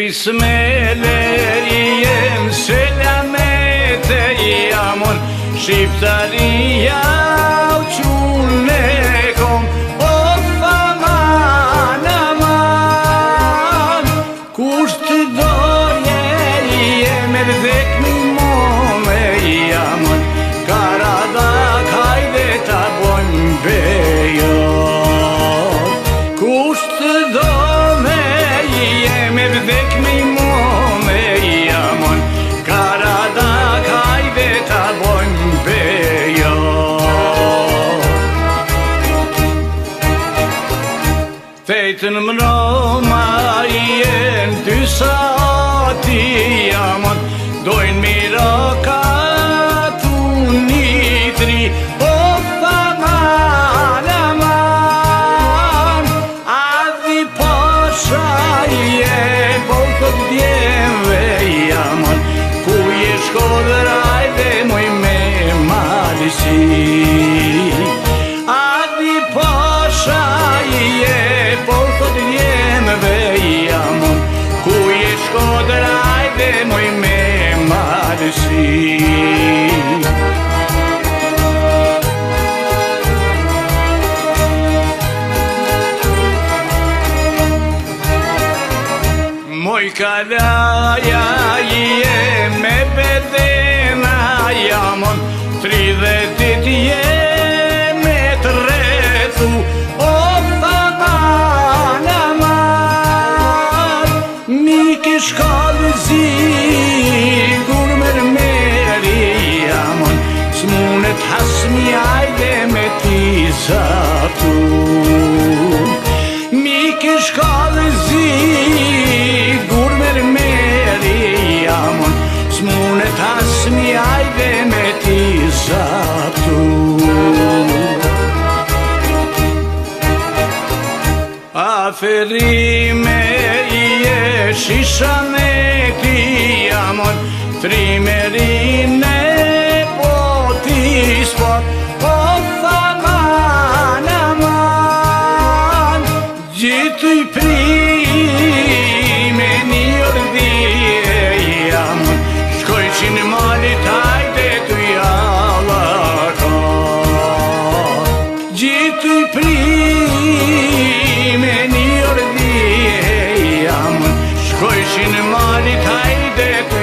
Bismele jem selamete jamon Shqiptaria u qune kom O faman aman Kush të doje jem erdhek mi mome jamon Karadak hajde ta bojmë bejo Kush të doje jem erdhek mi mome jamon Karadak hajde ta bojmë bejo Fejtën mroma jem dy saati jamon Dojnë mirakat unitri O faman aman Adhi pasha je Bokët djemve jamon Ku je Shkodraj dhe moj me malisi Adhi pasha je Bokët djemve jamon Ku je Shkodraj dhe moj me malisi Moj kalaja je me bedena jamon 30 dit je me tretu O faman aman Miki shkallëzi Kur mërmeri jamon S'munet hasmi ajde me ti zatu Miki shkallëzi Kur mërmeri jamon S'munet hasmi ajde me ti zatu Aferime je shishane ti jamon Trimerine po ti spot O faman aman Gjithë i prime një ordhje jamon Shkojqin malit hajde të jalaka Gjithë i prime një ordhje jamon Shkojqin malit hajde të